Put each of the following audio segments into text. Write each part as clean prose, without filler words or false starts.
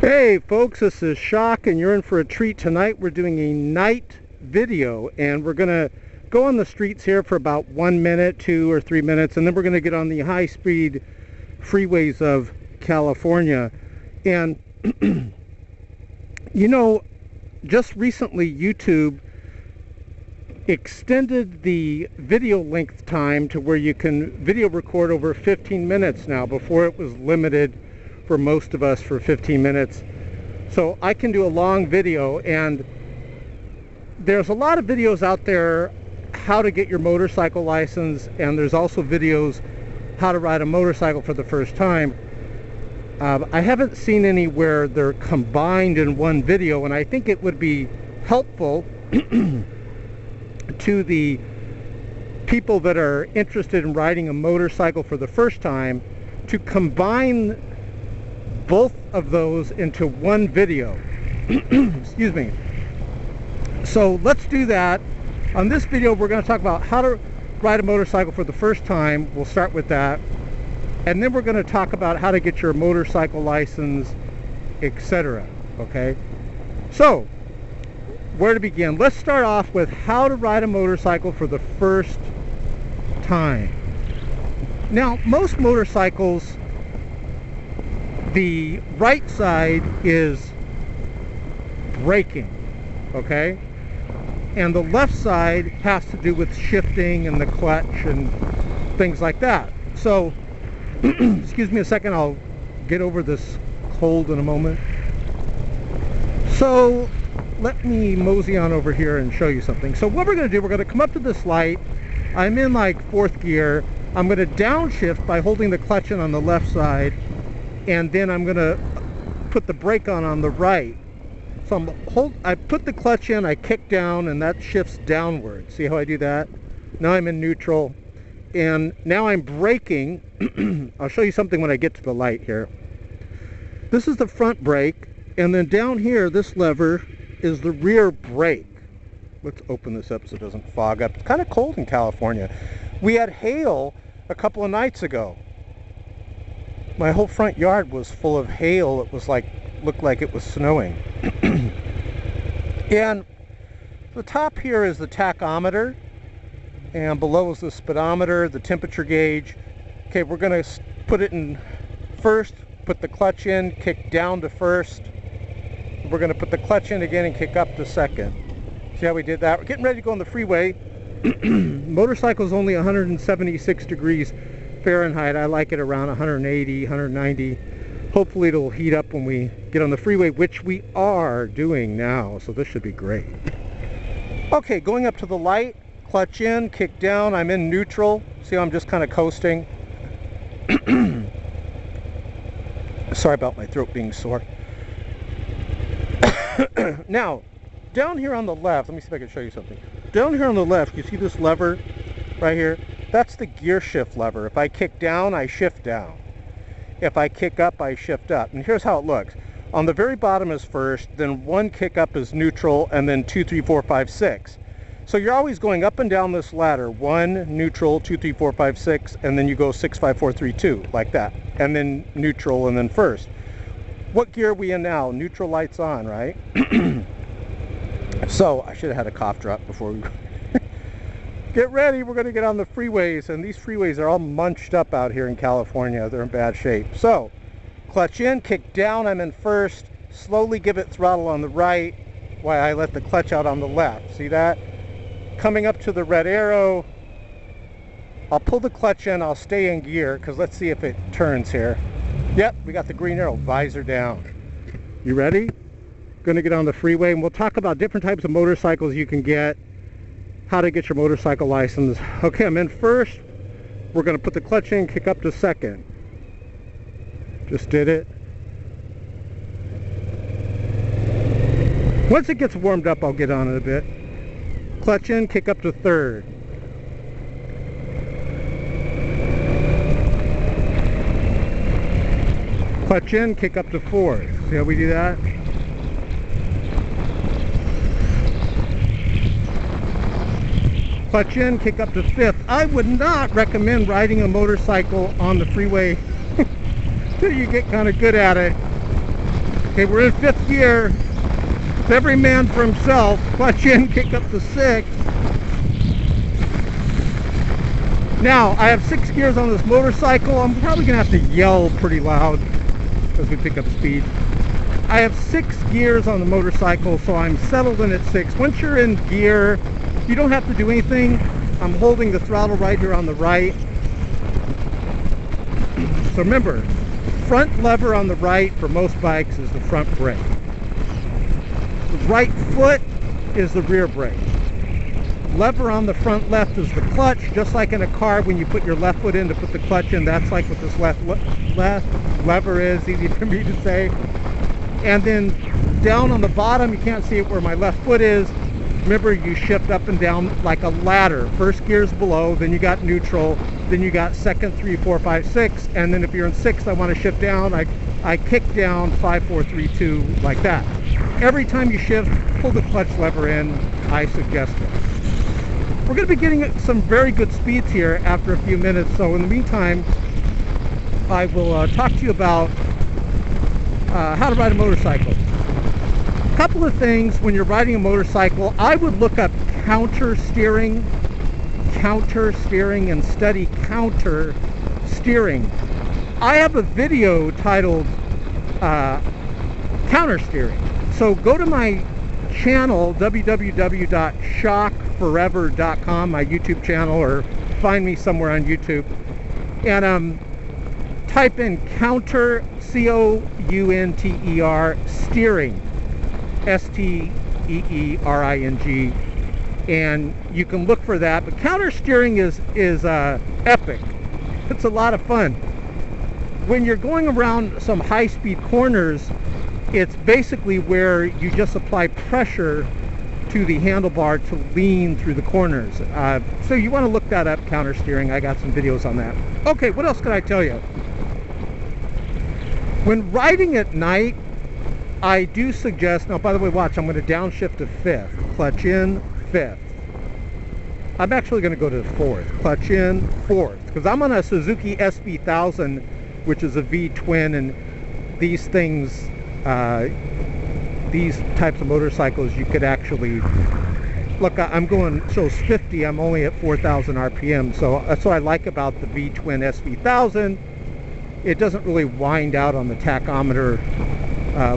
Hey folks, this is Shock and you're in for a treat tonight. We're doing a night video and we're going to go on the streets here for about 1 minute, 2 or 3 minutes, and then we're going to get on the high-speed freeways of California. And you know, just recently YouTube extended the video length time to where you can video record over 15 minutes now. Before it was limited for most of us for 15 minutes. So I can do a long video, and there's a lot of videos out there how to get your motorcycle license, and there's also videos how to ride a motorcycle for the first time. I haven't seen any where they're combined in one video, and I think it would be helpful to the people that are interested in riding a motorcycle for the first time to combine both of those into one video. Excuse me. So let's do that. On this video we're going to talk about how to ride a motorcycle for the first time. We'll start with that, and then we're going to talk about how to get your motorcycle license, etc. Okay, so where to begin? Let's start off with how to ride a motorcycle for the first time. Now, most motorcycles, the right side is braking, okay, and the left side has to do with shifting and the clutch and things like that. So excuse me a second, I'll get over this cold in a moment. So let me mosey on over here and show you something. So what we're going to do, we're going to come up to this light. I'm in like 4th gear. I'm going to downshift by holding the clutch in on the left side, and then I'm going to put the brake on the right. So I put the clutch in, I kick down, and that shifts downward. See how I do that? Now I'm in neutral, and now I'm braking. I'll show you something when I get to the light here. This is the front brake, and then down here, this lever is the rear brake. Let's open this up so it doesn't fog up. It's kind of cold in California. We had hail a couple of nights ago. My whole front yard was full of hail. It was like, looked like it was snowing. And the top here is the tachometer, and below is the speedometer, the temperature gauge. Okay, we're going to put it in first, put the clutch in, kick down to first. We're going to put the clutch in again and kick up to second. See how we did that? We're getting ready to go on the freeway. Motorcycle's only 176 degrees Fahrenheit. I like it around 180, 190. Hopefully it'll heat up when we get on the freeway, which we are doing now, so this should be great. Okay, going up to the light, clutch in, kick down. I'm in neutral. See how I'm just kind of coasting? Sorry about my throat being sore. Now, down here on the left, let me see if I can show you something. Down here on the left, you see this lever right here? That's the gear shift lever. If I kick down, I shift down. If I kick up, I shift up. And here's how it looks. On the very bottom is first, then 1 kick up is neutral, and then 2, 3, 4, 5, 6. So you're always going up and down this ladder. 1, neutral, 2, 3, 4, 5, 6, and then you go 6, 5, 4, 3, 2, like that. And then neutral, and then first. What gear are we in now? Neutral lights on, right? So I should have had a cough drop before we get ready. We're going to get on the freeways, and these freeways are all munched up out here in California. They're in bad shape. So clutch in, kick down, I'm in first. Slowly give it throttle on the right while I let the clutch out on the left. See that? Coming up to the red arrow, I'll pull the clutch in, I'll stay in gear, because let's see if it turns here. Yep, we got the green arrow, visor down. You ready? Going to get on the freeway, and we'll talk about different types of motorcycles you can get, how to get your motorcycle license. Okay, I'm in first. We're going to put the clutch in, kick up to second. Just did it. Once it gets warmed up, I'll get on it a bit. Clutch in, kick up to third. Clutch in, kick up to fourth. See how we do that? Clutch in, kick up to fifth. I would not recommend riding a motorcycle on the freeway till you get kind of good at it. Okay, we're in 5th gear. It's every man for himself. Clutch in, kick up to 6. Now, I have 6 gears on this motorcycle. I'm probably going to have to yell pretty loud as we pick up speed. I have 6 gears on the motorcycle, so I'm settled in at 6. Once you're in gear, you don't have to do anything. I'm holding the throttle right here on the right. So remember, front lever on the right for most bikes is the front brake. The right foot is the rear brake. Lever on the front left is the clutch, just like in a car when you put your left foot in to put the clutch in. That's like what this left lever is, easy for me to say. And then down on the bottom, you can't see it where my left foot is. Remember, you shift up and down like a ladder. First gear's below, then you got neutral, then you got 2nd, 3, 4, 5, 6, and then if you're in 6th, I want to shift down. I kick down 5, 4, 3, 2, like that. Every time you shift, pull the clutch lever in. I suggest it. We're going to be getting some very good speeds here after a few minutes, so in the meantime, I will talk to you about how to ride a motorcycle. A couple of things when you're riding a motorcycle. I would look up counter steering, and study counter steering. I have a video titled counter steering. So go to my channel, www.shockforever.com, my YouTube channel, or find me somewhere on YouTube, and type in counter, C-O-U-N-T-E-R, steering, S-T-E-E-R-I-N-G, and you can look for that. But counter steering is epic. It's a lot of fun. When you're going around some high-speed corners, it's basically where you just apply pressure to the handlebar to lean through the corners. So you want to look that up, counter steering. I got some videos on that. Okay, what else can I tell you? When riding at night, I do suggest, now by the way, watch, I'm going to downshift to 5th, clutch in, 5th. I'm actually going to go to 4th, clutch in, 4th, because I'm on a Suzuki SB1000, which is a V-twin, and these things, these types of motorcycles, you could actually, look, I'm going, shows 50, I'm only at 4,000 RPM, so that's what I like about the V-twin SB1000. It doesn't really wind out on the tachometer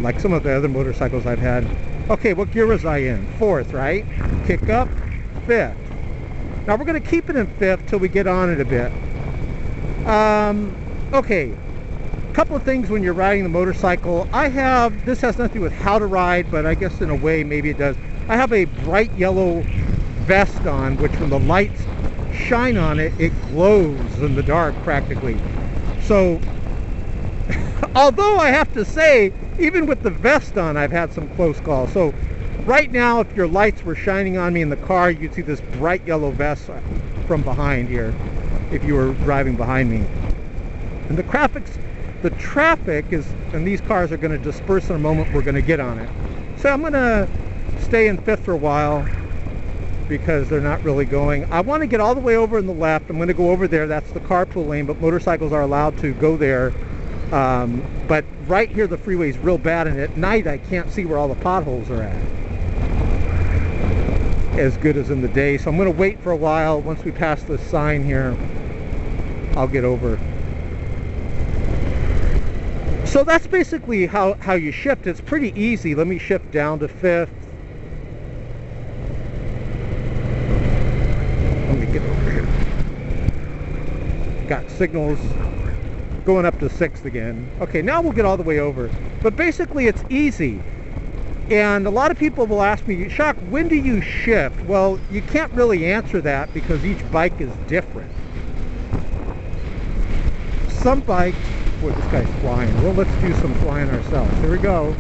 like some of the other motorcycles I've had. Okay, what gear was I in? 4th, right? Kick up, 5th. Now we're going to keep it in 5th till we get on it a bit. Okay, a couple of things when you're riding the motorcycle. This has nothing to do with how to ride, but I guess in a way maybe it does. I have a bright yellow vest on, which when the lights shine on it, it glows in the dark practically. So, although I have to say, even with the vest on, I've had some close calls. So, right now, if your lights were shining on me in the car, you'd see this bright yellow vest from behind here, if you were driving behind me. And the traffic is, and these cars are going to disperse in a moment, we're going to get on it. So I'm going to stay in 5th for a while, because they're not really going. I want to get all the way over in the left. I'm going to go over there. That's the carpool lane, but motorcycles are allowed to go there. But right here, the freeway is real bad, and at night, I can't see where all the potholes are at as good as in the day. So I'm going to wait for a while. Once we pass this sign here, I'll get over. So that's basically how you shift. It's pretty easy. Let me shift down to 5th. Get over here. Got signals going up to 6th again. Okay, now we'll get all the way over. But basically it's easy. And a lot of people will ask me, Shock, when do you shift? Well, you can't really answer that because each bike is different. Some bikes, boy, this guy's flying. Well, let's do some flying ourselves. Here we go.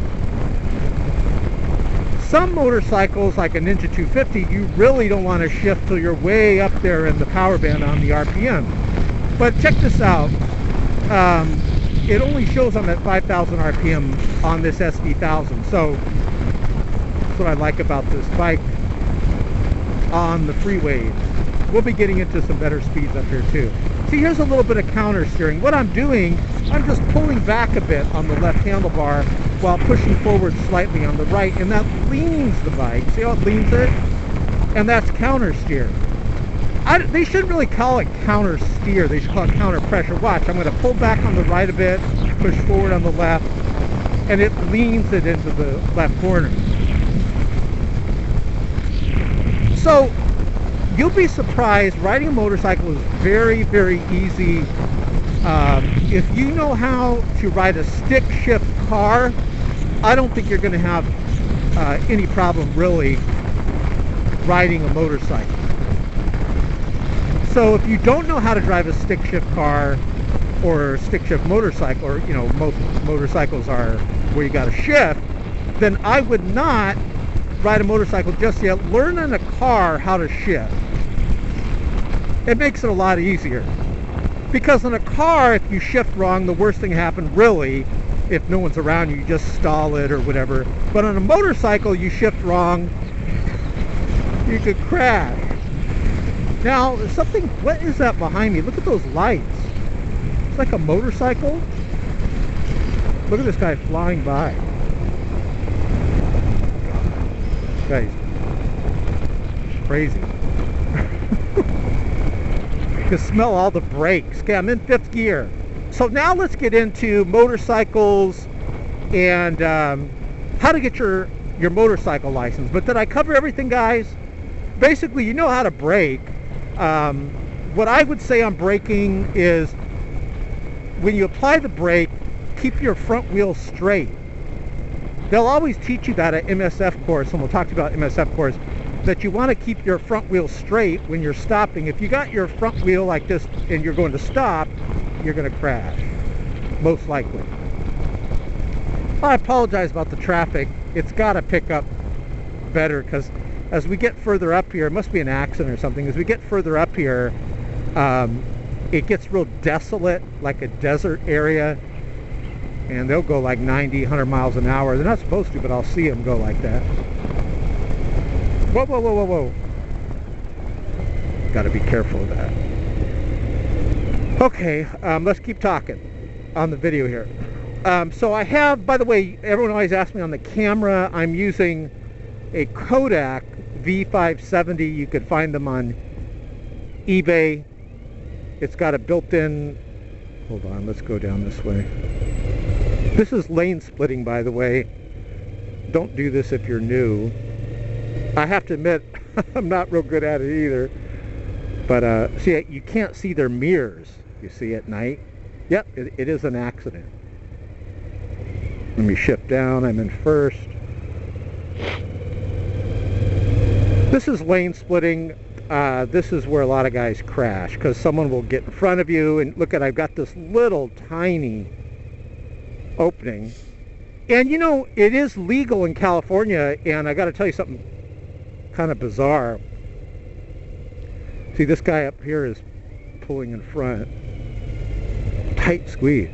Some motorcycles, like a Ninja 250, you really don't want to shift till you're way up there in the power band on the RPM. But check this out. It only shows I'm at 5,000 RPM on this SB1000. So that's what I like about this bike on the freeways. We'll be getting into some better speeds up here too. See, here's a little bit of counter steering. What I'm doing, I'm just pulling back a bit on the left handlebar while pushing forward slightly on the right, and that leans the bike. See how it leans it? And that's counter steer. They shouldn't really call it counter steer. They should call it counter pressure. Watch, I'm going to pull back on the right a bit, push forward on the left, and it leans it into the left corner. So you'll be surprised. Riding a motorcycle is very, very easy. If you know how to ride a stick shift car, I don't think you're going to have any problem really riding a motorcycle. So if you don't know how to drive a stick shift car or stick shift motorcycle, or you know, most motorcycles are where you got to shift, then I would not ride a motorcycle just yet. Learn in a car how to shift. It makes it a lot easier. Because in a car, if you shift wrong, the worst thing happened really, if no one's around you, you just stall it or whatever. But on a motorcycle, you shift wrong, you could crash. Now, something, what is that behind me? Look at those lights. It's like a motorcycle. Look at this guy flying by. This guy's crazy. You can smell all the brakes. Okay, I'm in 5th gear. So now let's get into motorcycles and how to get your motorcycle license. But did I cover everything, guys? Basically, you know how to brake. What I would say on braking is when you apply the brake, keep your front wheel straight. They'll always teach you that at MSF course, and we'll talk about MSF course, that you want to keep your front wheel straight when you're stopping. If you got your front wheel like this and you're going to stop, you're going to crash, most likely. I apologize about the traffic. It's got to pick up better because as we get further up here, it must be an accident or something. As we get further up here, it gets real desolate, like a desert area, and they'll go like 90, 100 miles an hour. They're not supposed to, but I'll see them go like that. Whoa, whoa, whoa, whoa, whoa. Got to be careful of that. Okay, let's keep talking on the video here. So I have, by the way, everyone always asks me on the camera, I'm using a Kodak V570. You could find them on eBay. It's got a built-in, hold on, let's go down this way. This is lane splitting, by the way. Don't do this if you're new. I have to admit, I'm not real good at it either. But see, you can't see their mirrors, you see, at night. Yep, it is an accident. Let me shift down, I'm in first. This is lane splitting. This is where a lot of guys crash because someone will get in front of you, and look at, I've got this little tiny opening. And you know, it is legal in California, and I got to tell you something kind of bizarre. See, this guy up here is pulling in front. Tight squeeze.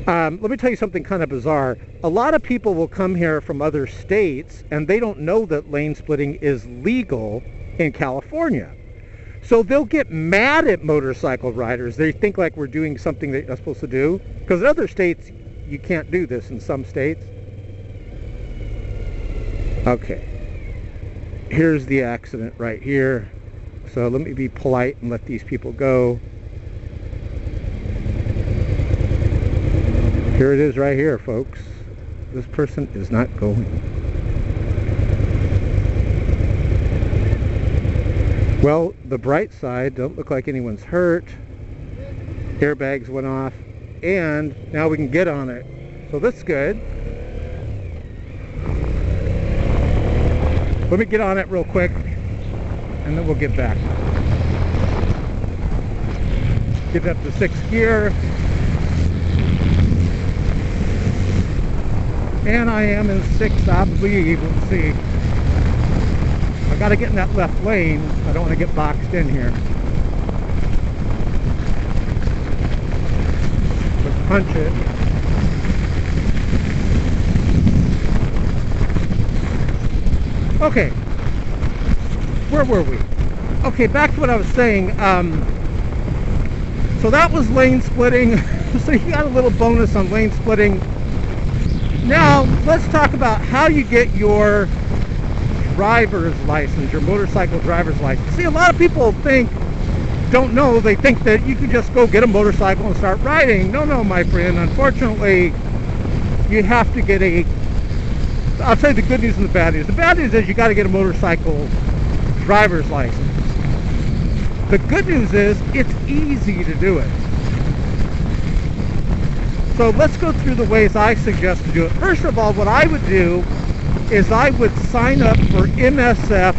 Let me tell you something kind of bizarre. A lot of people will come here from other states and they don't know that lane splitting is legal in California. So they'll get mad at motorcycle riders. They think like we're doing something that you're supposed to do. Because in other states, you can't do this in some states. Okay. Here's the accident right here. So let me be polite and let these people go. Here it is right here, folks. This person is not going. Well, the bright side, don't look like anyone's hurt. Airbags went off, and now we can get on it. So that's good. Let me get on it real quick, and then we'll get back. Get up to 6th gear. And I am in 6th, I believe. Let's see. I got to get in that left lane. I don't want to get boxed in here. Let's punch it. Okay. Where were we? Okay, back to what I was saying. So that was lane splitting. So you got a little bonus on lane splitting. Now, let's talk about how you get your driver's license, your motorcycle driver's license. See, a lot of people don't know, they think that you can just go get a motorcycle and start riding. No, my friend. Unfortunately, you have to get I'll tell you the good news and the bad news. The bad news is you got to get a motorcycle driver's license. The good news is it's easy to do it. So let's go through the ways I suggest to do it. First of all, what I would do is I would sign up for MSF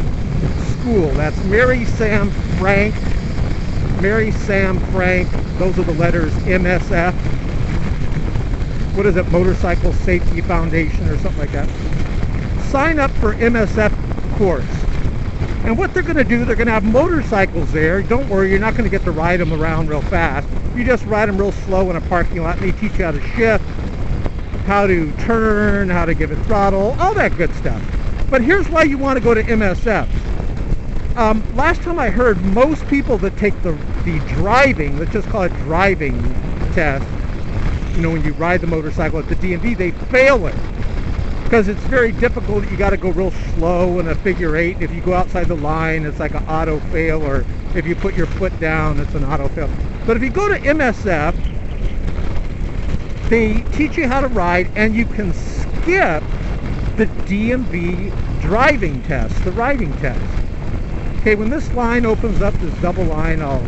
school. That's Mary Sam Frank. Those are the letters MSF. What is it? Motorcycle Safety Foundation or something like that. Sign up for MSF course. And what they're going to do, they're going to have motorcycles there. Don't worry, you're not going to get to ride them around real fast. You just ride them real slow in a parking lot, and they teach you how to shift, how to turn, how to give it throttle, all that good stuff. But here's why you want to go to MSF. Last time I heard, most people that take the driving, let's just call it driving test, you know, when you ride the motorcycle at the DMV, they fail it. Because it's very difficult. You got to go real slow in a figure eight. If you go outside the line, it's like an auto fail, or if you put your foot down, it's an auto fail. But if you go to MSF, they teach you how to ride, and you can skip the DMV driving test, the riding test. Okay, when this line opens up, this double line, I'll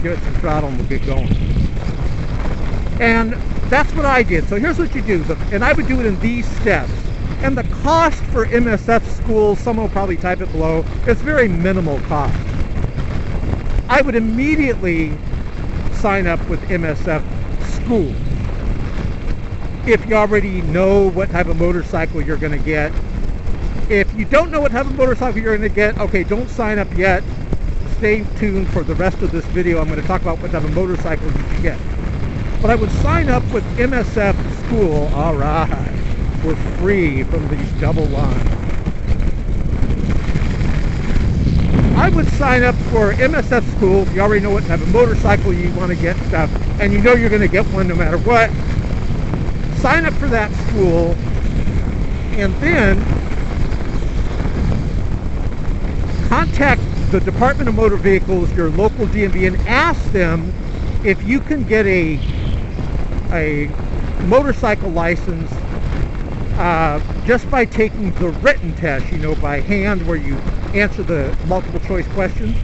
give it some throttle and we'll get going. And that's what I did. So here's what you do, and I would do it in these steps. And the cost for MSF school, someone will probably type it below, it's very minimal cost. I would immediately sign up with MSF school. If you already know what type of motorcycle you're going to get. If you don't know what type of motorcycle you're going to get, okay, don't sign up yet. Stay tuned for the rest of this video. I'm going to talk about what type of motorcycle you can get. But I would sign up with MSF school. All right, we're free from these double lines. I would sign up for MSF school if you already know what type of motorcycle you want to get stuff, and you know you're going to get one no matter what. Sign up for that school, and then contact the Department of Motor Vehicles, your local DMV, and ask them if you can get a motorcycle license just by taking the written test, you know, by hand, where you answer the multiple choice questions.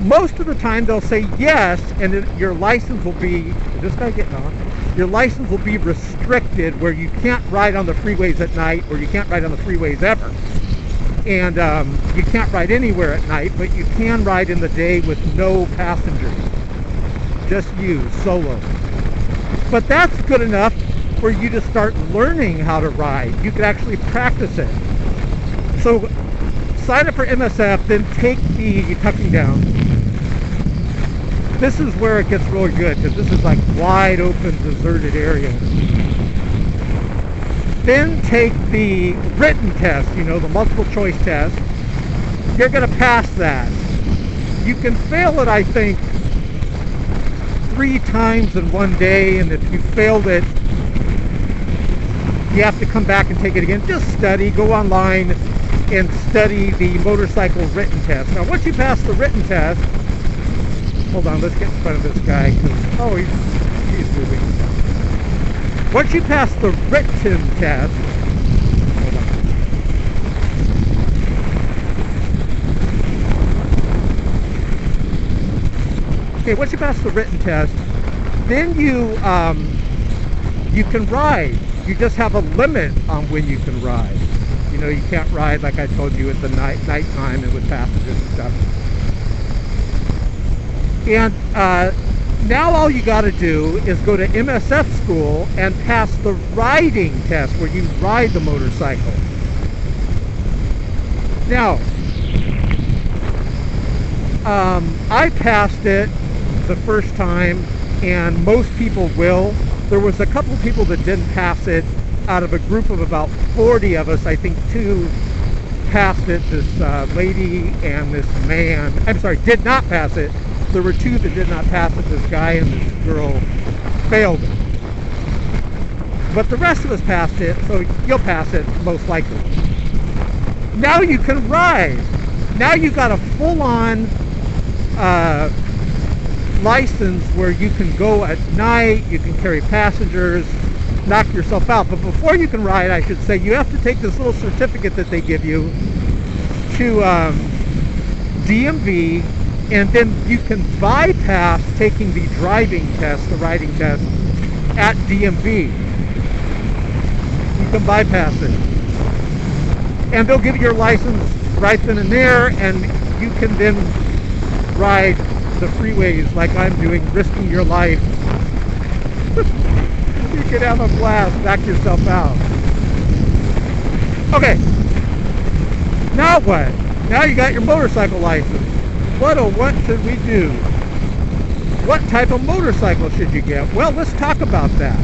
Most of the time they'll say yes, and your license will be, is this guy getting on? Your license will be restricted, where you can't ride on the freeways at night, or you can't ride on the freeways ever. And you can't ride anywhere at night, but you can ride in the day with no passengers. Just you, solo. But that's good enough for you to start learning how to ride. You can actually practice it. So sign up for MSF, then take the tucking down. This is where it gets really good, because this is like wide open, deserted area. Then take the written test, you know, the multiple choice test. You're going to pass that. You can fail it, I think, 3 times in one day, and if you failed it, you have to come back and take it again. Just study, go online and study the motorcycle written test. Now, once you pass the written test, hold on, let's get in front of this guy. Oh, he's moving. Once you pass the written test, hold on. Okay, once you pass the written test, then you can ride. You just have a limit on when you can ride. You know, you can't ride, like I told you, at the nighttime and with passengers and stuff. And now all you got to do is go to MSF school and pass the riding test, where you ride the motorcycle. Now, I passed it the first time, and most people will. There was a couple of people that didn't pass it. Out of a group of about 40 of us, I think 2 passed it. This lady and this man, I'm sorry, did not pass it. There were 2 that did not pass it. This guy and this girl failed it. But the rest of us passed it, so you'll pass it most likely. Now you can ride. Now you got a full-on license where you can go at night, you can carry passengers, knock yourself out. But before you can ride, I should say, you have to take this little certificate that they give you to DMV, and then you can bypass taking the driving test, the riding test, at DMV. You can bypass it. And they'll give you your license right then and there, and you can then ride the freeways like I'm doing, risking your life. You can have a blast, knock yourself out. Okay, now what? Now you got your motorcycle license. What should we do? What type of motorcycle should you get? Well, let's talk about that.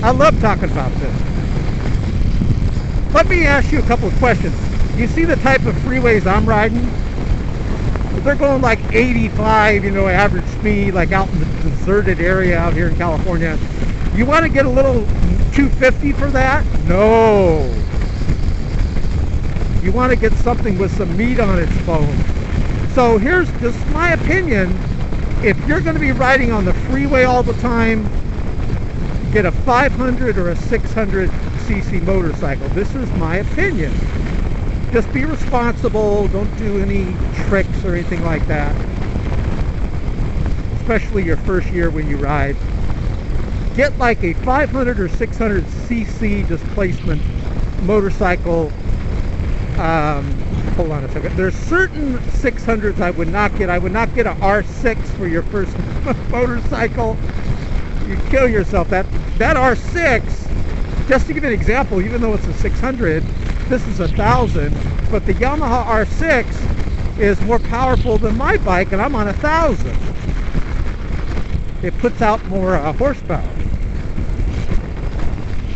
I love talking about this. Let me ask you a couple of questions. You see the type of freeways I'm riding? They're going like 85, average speed, like out in the deserted area out here in California. You want to get a little 250 for that? No. You want to get something with some meat on its bone. So here's just my opinion. If you're going to be riding on the freeway all the time, get a 500 or a 600 cc motorcycle. This is my opinion. Just be responsible. Don't do any tricks or anything like that. Especially your first year when you ride. Get like a 500 or 600 cc displacement motorcycle. Hold on a second. There's certain 600s I would not get. I would not get a R6 for your first motorcycle. You kill yourself. That R6, just to give you an example, even though it's a 600, this is 1,000, but the Yamaha R6 is more powerful than my bike, and I'm on 1,000. It puts out more horsepower.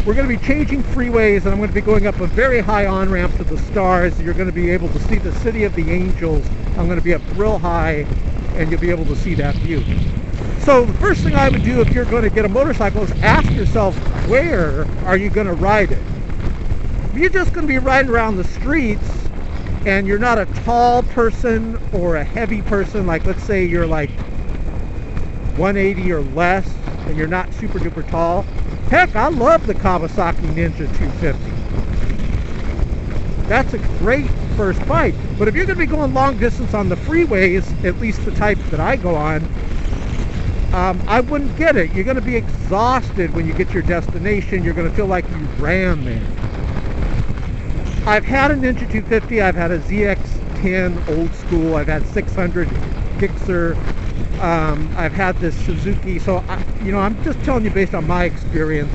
We're going to be changing freeways, and I'm going to be going up a very high on-ramp to the stars. You're going to be able to see the City of the Angels. I'm going to be up real high, and you'll be able to see that view. So the first thing I would do if you're going to get a motorcycle is ask yourself, where are you going to ride it? If you're just going to be riding around the streets, and you're not a tall person or a heavy person, like let's say you're like 180 or less, and you're not super duper tall, heck, I love the Kawasaki Ninja 250. That's a great first bike. But if you're going to be going long distance on the freeways, at least the type that I go on, I wouldn't get it. You're going to be exhausted when you get to your destination. You're going to feel like you ran there. I've had a Ninja 250. I've had a ZX10 old school. I've had 600 Gixxer. I've had this Suzuki, so I'm just telling you based on my experience.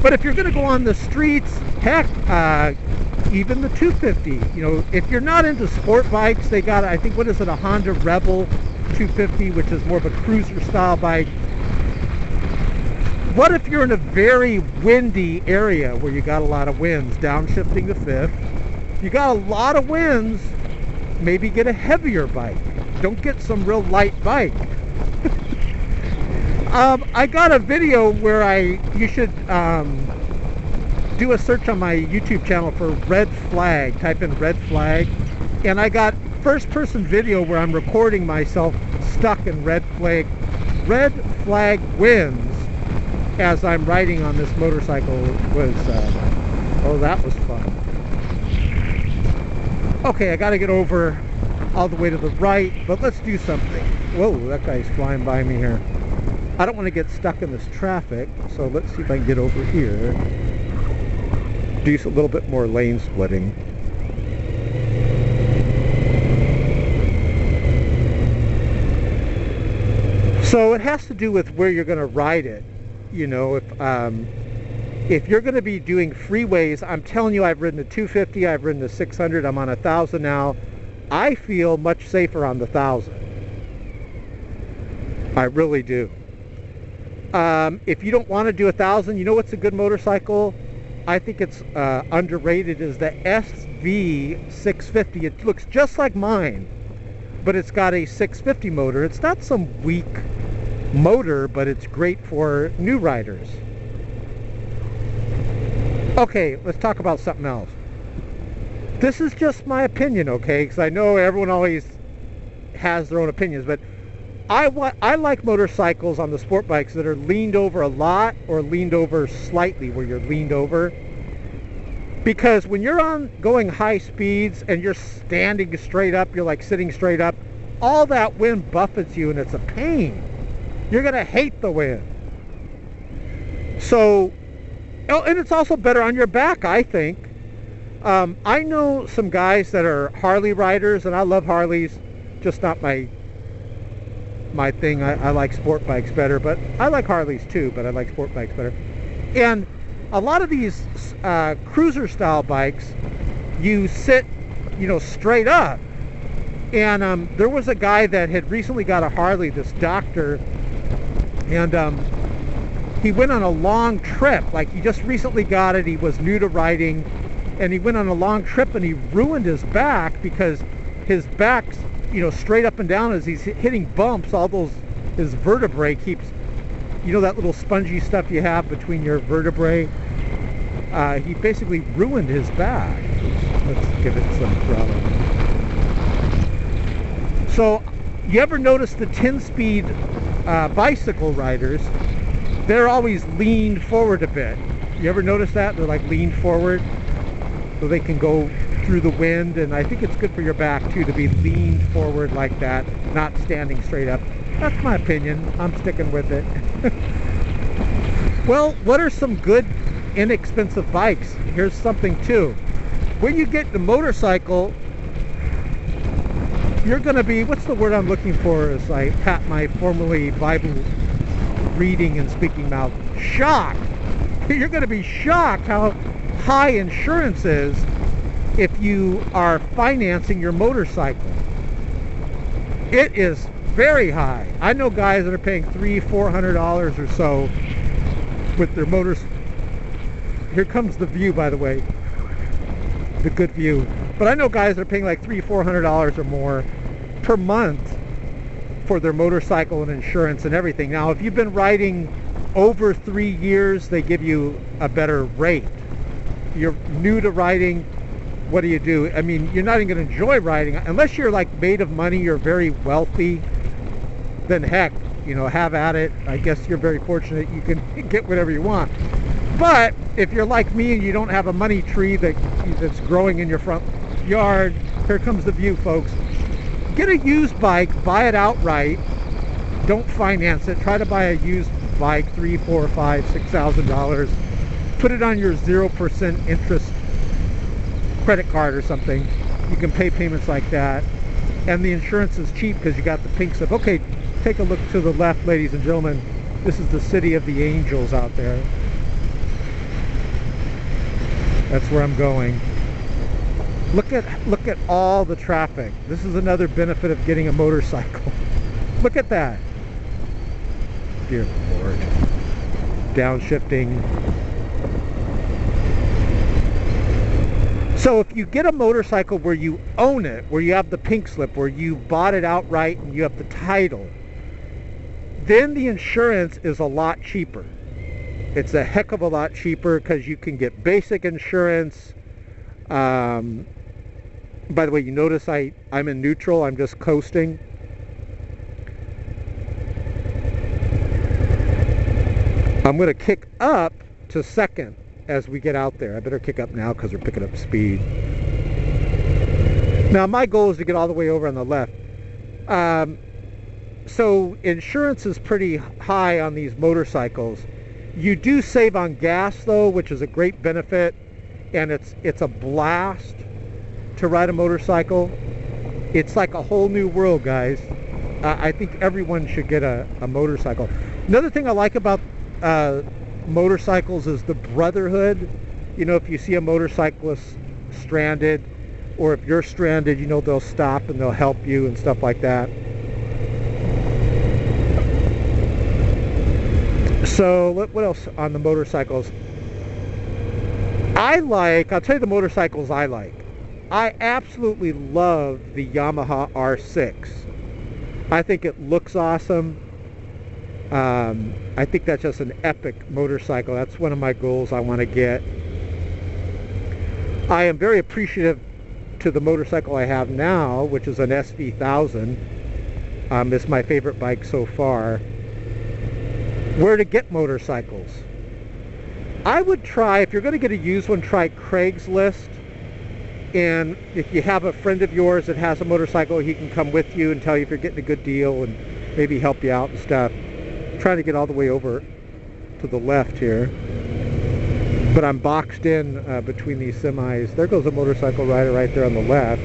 But if you're going to go on the streets, heck, even the 250, if you're not into sport bikes, they got, I think, what is it, a Honda Rebel 250, which is more of a cruiser style bike. What if you're in a very windy area where you got a lot of winds, downshifting the fifth, you got a lot of winds, maybe get a heavier bike. Don't get some real light bike. I got a video where you should do a search on my YouTube channel for red flag, type in red flag, and I got first person video where I'm recording myself stuck in red flag winds as I'm riding on this motorcycle. That was fun. Okay, I got to get over all the way to the right, but let's do something. Whoa, that guy's flying by me here. I don't want to get stuck in this traffic, so let's see if I can get over here. Do a little bit more lane splitting. So it has to do with where you're going to ride it. If you're going to be doing freeways, I'm telling you, I've ridden the 250, I've ridden the 600, I'm on 1,000 now. I feel much safer on the 1,000. I really do. If you don't want to do 1,000, you know what's a good motorcycle? I think it's underrated, is the SV650. It looks just like mine, but it's got a 650 motor. It's not some weak motor, but it's great for new riders. Okay, let's talk about something else. This is just my opinion, okay? Because I know everyone always has their own opinions, but I like motorcycles on the sport bikes that are leaned over a lot or leaned over slightly, where you're leaned over. Because when you're going high speeds and you're standing straight up, you're like sitting straight up, all that wind buffets you and it's a pain. You're gonna hate the wind. So, oh, and it's also better on your back, I think. I know some guys that are Harley riders, and I love Harleys, just not my thing. I like sport bikes better, but I like Harleys too, but I like sport bikes better. And a lot of these cruiser style bikes, you sit, straight up. And there was a guy that had recently got a Harley, this doctor, and he went on a long trip. Like, he just recently got it, he was new to riding, and he went on a long trip and he ruined his back because his back's, straight up and down as he's hitting bumps. His vertebrae keeps, that little spongy stuff you have between your vertebrae. He basically ruined his back. Let's give it some throttle. So, you ever notice the 10-speed bicycle riders? They're always leaned forward a bit. You ever notice that? They're like leaned forward so they can go through the wind, and I think it's good for your back too to be leaned forward like that, not standing straight up. That's my opinion. I'm sticking with it. Well, what are some good inexpensive bikes? Here's something too. When you get the motorcycle, you're going to be, what's the word I'm looking for as I pat my formerly Bible reading and speaking mouth? Shocked. You're going to be shocked how high insurance is if you are financing your motorcycle. It is very high. I know guys that are paying $300-400 or so with their motors. Here comes the view, by the way, the good view. But I know guys that are paying like $300-400 or more per month for their motorcycle and insurance and everything. Now, if you've been riding over 3 years, they give you a better rate. If you're new to riding, what do? I mean, you're not even going to enjoy riding unless you're like made of money, you're very wealthy. Then heck, have at it. I guess you're very fortunate you can get whatever you want. But if you're like me and you don't have a money tree that's growing in your front yard, here comes the view, folks. Get a used bike, buy it outright. Don't finance it. Try to buy a used bike, $3,000, $4,000, $5,000, $6,000. Put it on your 0% interest credit card or something. You can pay payments like that, and the insurance is cheap because you got the pink slip. Okay, take a look to the left, ladies and gentlemen. This is the city of the angels out there. That's where I'm going. Look at all the traffic. This is another benefit of getting a motorcycle. Look at that. Dear Lord. Downshifting. So if you get a motorcycle where you own it, where you have the pink slip, where you bought it outright and you have the title, then the insurance is a lot cheaper. It's a heck of a lot cheaper because you can get basic insurance. By the way, you notice I'm in neutral. I'm just coasting. I'm going to kick up to second as we get out there. I better kick up now because we're picking up speed. Now my goal is to get all the way over on the left. So insurance is pretty high on these motorcycles. You do save on gas though, which is a great benefit, and it's a blast to ride a motorcycle. It's like a whole new world, guys. I think everyone should get a motorcycle. Another thing I like about motorcycles is the brotherhood. If you see a motorcyclist stranded, or if you're stranded, they'll stop and they'll help you and stuff like that. So what else on the motorcycles? I'll tell you the motorcycles I like. I absolutely love the Yamaha R6. I think it looks awesome. I think that's just an epic motorcycle. That's one of my goals I want to get. I am very appreciative to the motorcycle I have now, which is an SV1000. It's my favorite bike so far. Where to get motorcycles? I would try, if you're going to get a used one, try Craigslist. And if you have a friend of yours that has a motorcycle, he can come with you and tell you if you're getting a good deal and maybe help you out and stuff. I'm trying to get all the way over to the left here, but I'm boxed in between these semis. There goes a motorcycle rider right there on the left.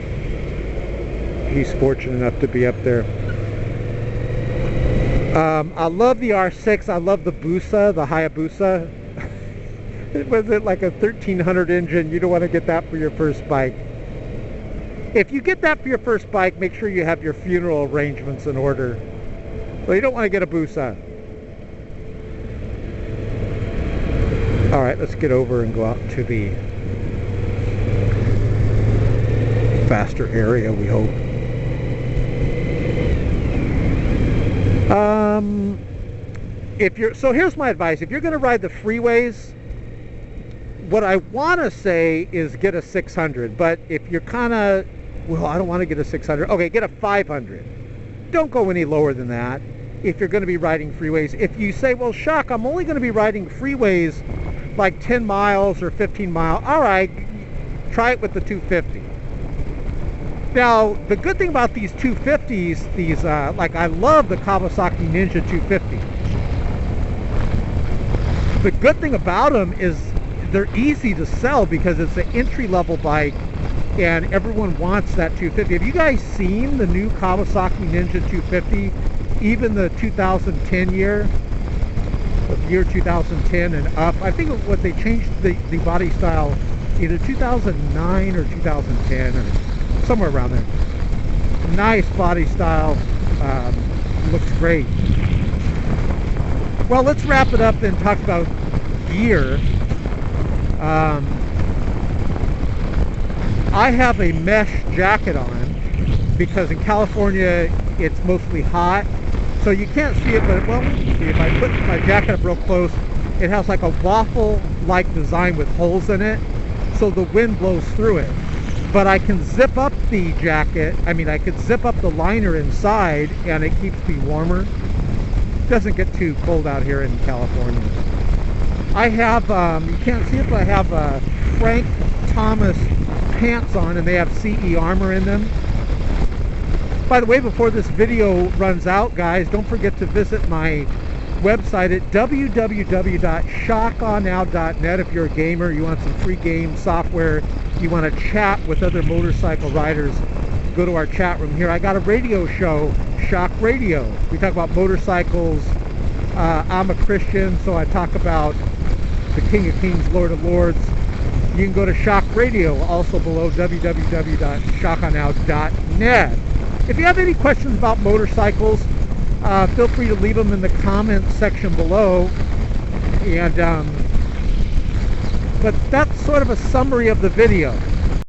He's fortunate enough to be up there. I love the R6. I love the Busa, the Hayabusa. Was it like a 1300 engine? You don't want to get that for your first bike. If you get that for your first bike, make sure you have your funeral arrangements in order. Well, you don't want to get a Busa. Alright, let's get over and go out to the faster area, we hope. So here's my advice. If you're going to ride the freeways, what I want to say is get a 600. But if you're kind of, well, I don't want to get a 600. Okay, get a 500. Don't go any lower than that if you're going to be riding freeways. If you say, well, Shock, I'm only going to be riding freeways like 10 miles or 15 miles. All right, try it with the 250. Now, the good thing about these 250s, these, like I love the Kawasaki Ninja 250. The good thing about them is they're easy to sell because it's an entry-level bike and everyone wants that 250. Have you guys seen the new Kawasaki Ninja 250? Even the 2010 year, the year 2010 and up. I think what they changed the body style either 2009 or 2010 or somewhere around there. Nice body style, looks great. Well, let's wrap it up and talk about gear. I have a mesh jacket on because in California it's mostly hot, so you can't see it, but well, see, if I put my jacket up real close, it has like a waffle-like design with holes in it, so the wind blows through it. But I can zip up the jacket, I could zip up the liner inside and it keeps me warmer. It doesn't get too cold out here in California. I have, you can't see it, but I have Frank Thomas pants on and they have CE armor in them. By the way, before this video runs out, guys, don't forget to visit my website at www.shockonow.net. If you're a gamer, you want some free game software, you want to chat with other motorcycle riders, go to our chat room here. I got a radio show, Shock Radio. We talk about motorcycles. I'm a Christian, so I talk about the King of Kings, Lord of Lords. You can go to Shock Radio, also below www.shockonow.net. If you have any questions about motorcycles, feel free to leave them in the comments section below. And but that's sort of a summary of the video.